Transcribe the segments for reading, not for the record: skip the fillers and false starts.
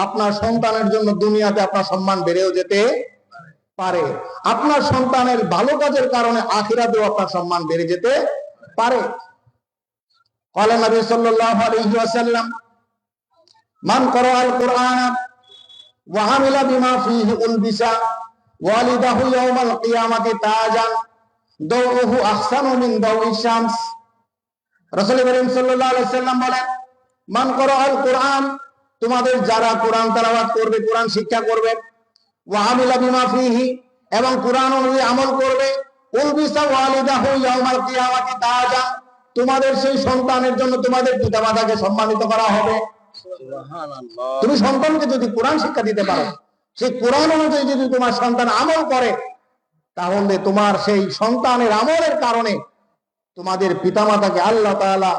আপনার সন্তানের জন্য দুনিয়াতে আপনার সম্মান বেড়েও যেতে পারে, আপনার সন্তানের ভালো কাজের কারণে আখিরাতেও আপনার সম্মান বেড়ে যেতে পারে। قال النبي صلى الله عليه وسلم من قرأ القرآن وعمل بما فيه ألبس والده يوم القيامة تاجا ضوءه أحسن من ضوء الشمس। রাসূল করিম সাল্লাল্লাহু আলাইহি ওয়াসাল্লাম বলেন, মান করাআল কোরআন, তোমাদের যারা কোরআন তেলাওয়াত করবে, কোরআন শিক্ষা করবে, ওয়া আমিলা বিমা ফিহি, এবং কোরআন অনুযায়ী আমল করবে, উলবিসা ওয়ালিদাহু ইয়াউমাল কিয়ামাতি তাজা, তোমাদের সেই সন্তানের জন্য তোমাদের পিতামাতাকে সম্মানিত করা হবে। সুবহানাল্লাহ। তুমি সন্তানকে যদি কোরআন শিক্ষা দিতে পারো, সেই কোরআন অনুযায়ী যদি তোমার সন্তান আমল করে, তাহলে তোমার সেই সন্তানের আমলের কারণে তোমাদের পিতামাতাকে আল্লাহ তাআলা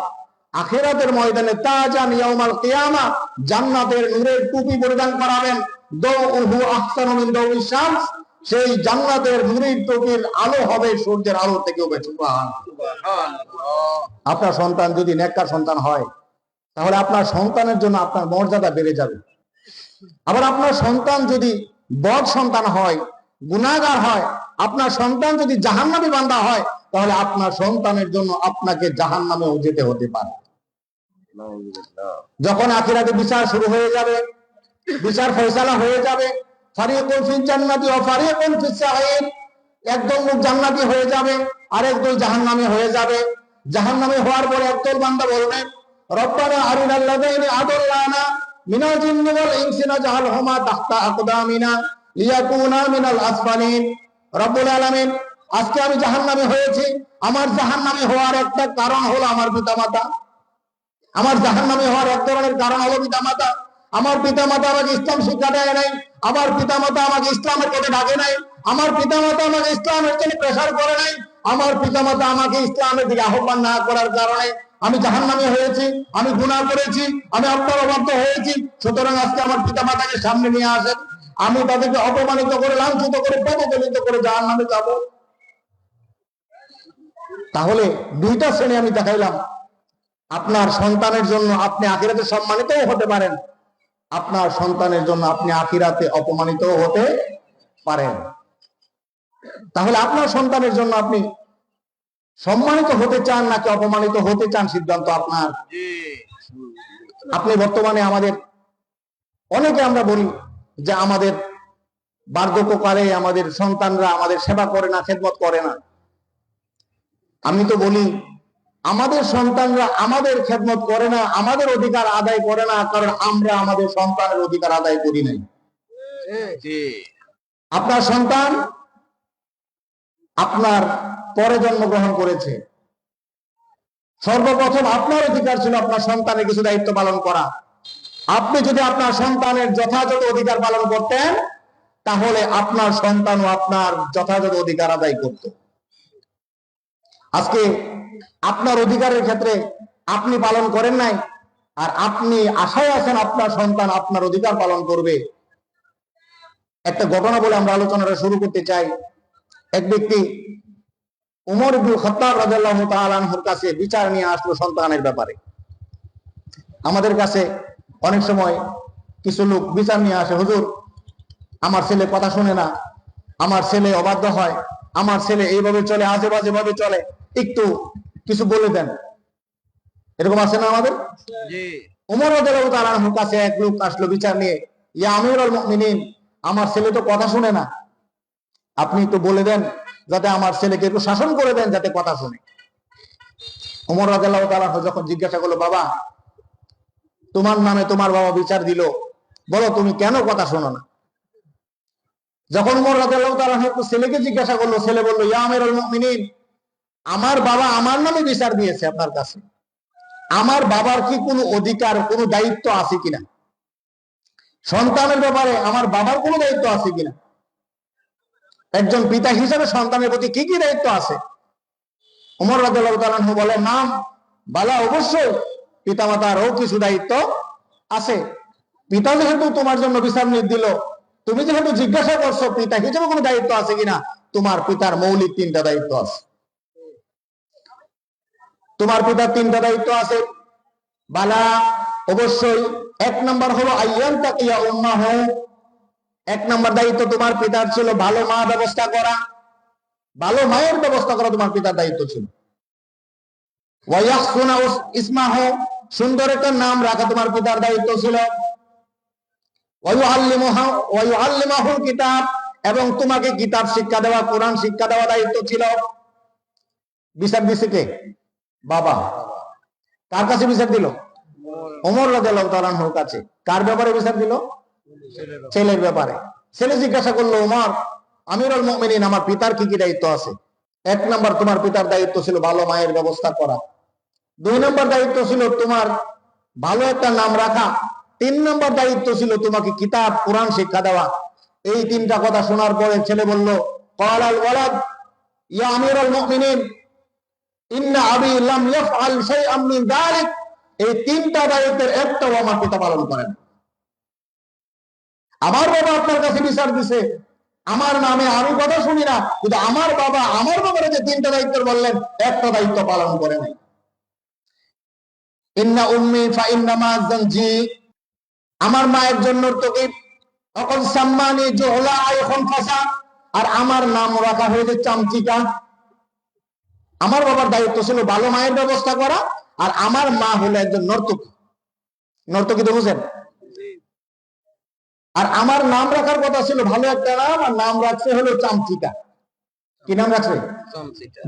আখিরাতের ময়দানে তাজান ইয়াউমাল কিয়ামা, জান্নাতের নূরের টুপি পরিধান করাবেন। দাউহু আহসানু মিন দাউইশ শামস, সেই জান্নাতের নূরের টুপির আলো হবে সূর্যের আলো থেকেও বেশি। সুবহানাল্লাহ। আপনার সন্তান যদি নেককার সন্তান হয়, তাহলে আপনার সন্তানের জন্য আপনার মর্যাদা বেড়ে যাবে। আবার আপনার সন্তান যদি বদ সন্তান হয়, গুনাহগার হয়, আপনার সন্তান যদি জাহান্নামী বান্দা হয়, তাহলে আপনার সন্তানের জন্য আপনাকে জাহান্নামেও যেতে হতে পারে। যখন আখিরাতে বিচার শুরু হয়ে যাবে, বিচার ফয়সালা হয়ে যাবে, ফারিকুন ফিল জান্নাতি ওয়া ফারিকুন ফিস সাঈর, একদল লোক জান্নাতি হয়ে যাবে আর একদল জাহান্নামী হয়ে যাবে। জাহান্নামী হওয়ার পরে একদল বান্দা বলবে, রব্বানা আরিনাল লাযাইনি আদাল্লানা মিনাল জিন্নি ওয়াল ইনসি নাজআলহুমা তাহতা আকদামিনা লিয়াকুনা মিনাল আসফালিন। রব্বুল আলামিন, আজকে আমি জাহান্নামী হয়েছি, আমার জাহান্নামী হওয়ার একটা কারণ হলো আমার পিতামাতা। আমার জাহান্নামী হওয়ার এক ধরনের কারণ হলো পিতামাতা। আমার পিতামাতা আমাকে ইসলাম শিক্ষা দেয় নাই, আমার পিতামাতা আমাকে ইসলামের পথে ডাকে নাই, আমার পিতামাতা আমাকে ইসলামের জন্য প্রেসার করে নাই, আমার পিতামাতা আমাকে ইসলামের দিকে আহ্বান না করার কারণে আমি জাহান্নামী হয়েছি, আমি গুনাহ করেছি, আমি আপনার অবাধ্য হয়েছি। সুতরাং আজকে আমার পিতামাতাকে সামনে নিয়ে আসেন, আমি তাদেরকে অপমানিত করে, লাঞ্ছিত করে, পদদলিত করে জাহান্নামে যাব। তাহলে দুইটা শ্রেণী আমি দেখাইলাম। আপনার সন্তানের জন্য আপনি আখিরাতে সম্মানিতও হতে পারেন, আপনার সন্তানের জন্য আপনি আখিরাতে অপমানিতও হতে পারেন। তাহলে আপনার সন্তানের জন্য আপনি সম্মানিত হতে চান নাকি অপমানিত হতে চান, সিদ্ধান্ত আপনার। আপনি বর্তমানে আমাদের অনেকে আমরা বলি যে আমাদের বার্ধক্যকালে আমাদের সন্তানরা আমাদের সেবা করে না, খেদমত করে না। আমি তো বলি, আমাদের সন্তানরা আমাদের খেদমত করে না, আমাদের অধিকার আদায় করে না, কারণ আমরা আমাদের সন্তানের অধিকার আদায় করি নাই। আপনার সন্তান আপনার পরে জন্মগ্রহণ করেছে, সর্বপ্রথম আপনার অধিকার ছিল আপনার সন্তানের কিছু দায়িত্ব পালন করা। আপনি যদি আপনার সন্তানের যথাযথ অধিকার পালন করতেন, তাহলে আপনার সন্তানও আপনার যথাযথ অধিকার আদায় করত। আজকে আপনার অধিকারের ক্ষেত্রে আপনি পালন করেন নাই, আর আপনি আশায় আছেন আপনার সন্তান আপনার অধিকার পালন করবে। একটা ঘটনা বলে আমরা আলোচনাটা শুরু করতে চাই। এক ব্যক্তি উমর ইবনুল খাত্তাব রাদিয়াল্লাহু তাআলা আনহুর কাছে বিচার নিয়ে আসলো সন্তানের ব্যাপারে। আমাদের কাছে অনেক সময় কিছু লোক বিচার নিয়ে আসে, হুজুর আমার ছেলে কথা শুনে না, আমার ছেলে অবাধ্য হয়, আমার ছেলে এইভাবে চলে, আজে বাজে ভাবে চলে, একটু কিছু বলে দেন। এরকম আছে না আমাদের? উমর রাদিয়াল্লাহু তাআলা আনহুর কাছে এক লোক আসলো বিচার নিয়ে, ইয়া আমিরুল মুমিনিন, আমার ছেলে তো কথা শুনে না, আপনি একটু বলে দেন যাতে আমার ছেলেকে একটু শাসন করে দেন যাতে কথা শুনে। উমর রাদিয়াল্লাহু তাআলা যখন জিজ্ঞাসা করলো, বাবা তোমার নামে তোমার বাবা বিচার দিল, বলো তুমি কেন কথা শোনো না? যখন উমর রাদিয়াল্লাহু তাআলা ছেলেকে জিজ্ঞাসা করলো, ছেলে বলল, ইয়া আমিরুল মুমিনিন, আমার বাবা আমার নামে বিচার দিয়েছে আপনার কাছে, আমার বাবার কি কোনো অধিকার, কোনো দায়িত্ব আছে কিনা? সন্তানের ব্যাপারে আমার বাবার কোনো দায়িত্ব আছে কিনা? একজন পিতা হিসেবে সন্তানের প্রতি কি কি দায়িত্ব আছে? উমর রাদিয়াল্লাহু তাআলা বলেন, নাম বালা, অবশ্যই পিতামাতারও কিছু দায়িত্ব আছে। পিতা যেহেতু তোমার জন্য বিচার নির্দেশ দিল, তুমি যেহেতু জিজ্ঞাসা করছো পিতা হিসেবে কোনো দায়িত্ব আছে কিনা, তোমার পিতার মৌলিক তিনটা দায়িত্ব আছে। তোমার পিতার তিনটা দায়িত্ব আছে। বালা অবশ্যই এক নাম্বার হলো আইয়ান তাকিয়া উম্মাহ, এক নাম্বার দায়িত্ব তোমার পিতার ছিল ভালো মা ব্যবস্থা করা, ভালো মায়ের ব্যবস্থা করা তোমার পিতার দায়িত্ব ছিল। ওয়ায়াহসুনা ইসমাহ, সুন্দর একটা নাম রাখা তোমার পিতার দায়িত্ব ছিল। ওয়ায়ুআল্লিমাহুল কিতাব, এবং তোমাকে কিতাব শিক্ষা দেওয়া, কোরআন শিক্ষা দেওয়া দায়িত্ব ছিল। বিচার দিছে কে? বাবা। কার কাছে বিচার দিল? ওমর রাদিয়াল্লাহু তাআলা আনহুর কাছে। কার ব্যাপারে বিচার দিল? ছেলের ব্যাপারে। ছেলে জিজ্ঞাসা করলো, ওমর আমিরুল মুমিনিন, আমার পিতার কি কি দায়িত্ব আছে? এক নাম্বার তোমার পিতার দায়িত্ব ছিল ভালো মায়ের ব্যবস্থা করা। দুই নম্বর দায়িত্ব ছিল তোমার ভালো একটা নাম রাখা। তিন নম্বর দায়িত্ব ছিল তোমাকে কিতাব কোরআন শিক্ষা দেওয়া। এই তিনটা কথা শোনার পরে ছেলে বলল, ক্বালাল ওয়ালাদ ইয়া আমিরুল মুমিনিন ইন্না আবি লাম ইয়াফআল শাইআম মিন যালিক, এই তিনটা দায়িত্বের একটাও আমার পিতা পালন করেন। আমার বাবা আপনার কাছে বিচার দিছে, আমার নামে আমি কথা শুনি না, কিন্তু আমার বাবা আমার ব্যাপারে যে তিনটা দায়িত্ব বললেন, একটা দায়িত্ব পালন করে নাই। ইন্না উম্মি ফা ইন্নামা জানজি, আমার মায়ের জন্য তোকে অকল সম্মানী জোহলা এখন ফাসা, আর আমার নাম রাখা হয়েছে চামচিকা। আমার বাবার দায়িত্ব ছিল ভালো মায়ের ব্যবস্থা করা, আর আমার মা হলো একজন নর্তকী। নর্তকী তো বুঝেন? আর আমার নাম রাখার কথা ছিল ভালো একটা নাম, আর নাম রাখছে হলো চামচিকা। কি নাম রাখছে?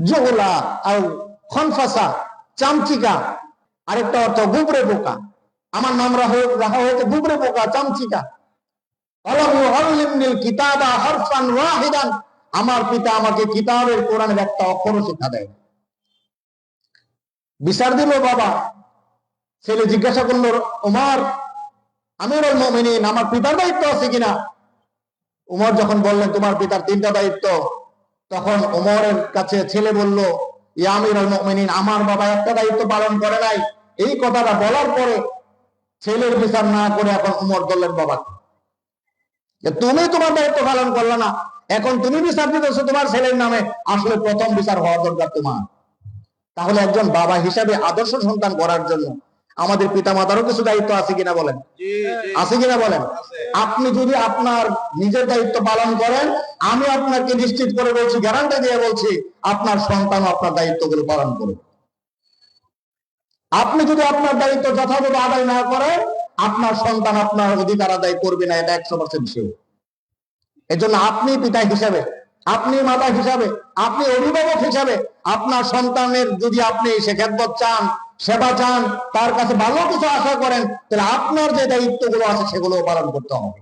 জোহলা আর খনফাসা, চামচিকা। আরেকটা অর্থ গুবরে পোকা। আমার নাম রাখা হয়েছে গুবরে পোকা, চামচিকা। আমার পিতা আমাকে কিতাবের কোরআনের একটা অক্ষর শিক্ষা দেয়। বিচার দিল বাবা। ছেলে জিজ্ঞাসা করলো, ওমর আমিরুল মুমিনিন, আমার পিতার দায়িত্ব আছে কিনা? উমর যখন বললেন তোমার পিতার তিনটা দায়িত্ব, তখন ওমরের কাছে ছেলে বলল, ইয়া আমিরুল মুমিনিন, আমার বাবা একটা দায়িত্ব পালন করে নাই। এই কথাটা বলার পরে ছেলের বিচার না করে এখন উমর বললেন বাবাকে, তুমি তোমার দায়িত্ব পালন করলে না, এখন তুমি বিচার দিতেছো তোমার ছেলের নামে, আসলে প্রথম বিচার হওয়া দরকার তোমার। তাহলে একজন বাবা হিসাবে আদর্শ সন্তান করার জন্য আমাদের পিতা মাতারও কিছু দায়িত্ব আছে কিনা বলেন? আছে কিনা বলেন? আপনি যদি আপনার নিজের দায়িত্ব পালন করেন, আমি আপনাকে নিশ্চিত করে বলছি, গ্যারান্টি দিয়ে বলছি, আপনার সন্তান আপনার দায়িত্বগুলো পালন করবে। আপনি যদি আপনার দায়িত্ব যথাযথ আদায় না করেন, আপনার সন্তান আপনার অধিকার আদায় করবে না, এটা 100% শিওর। এজন্য আপনি পিতা হিসাবে, আপনি মাতা হিসাবে, আপনি অভিভাবক হিসাবে আপনার সন্তানের যদি আপনি খেদমত চান, সেবা চান, তার কাছে ভালো কিছু আশা করেন, তাহলে আপনার যে দায়িত্বগুলো আছে সেগুলো পালন করতে হবে।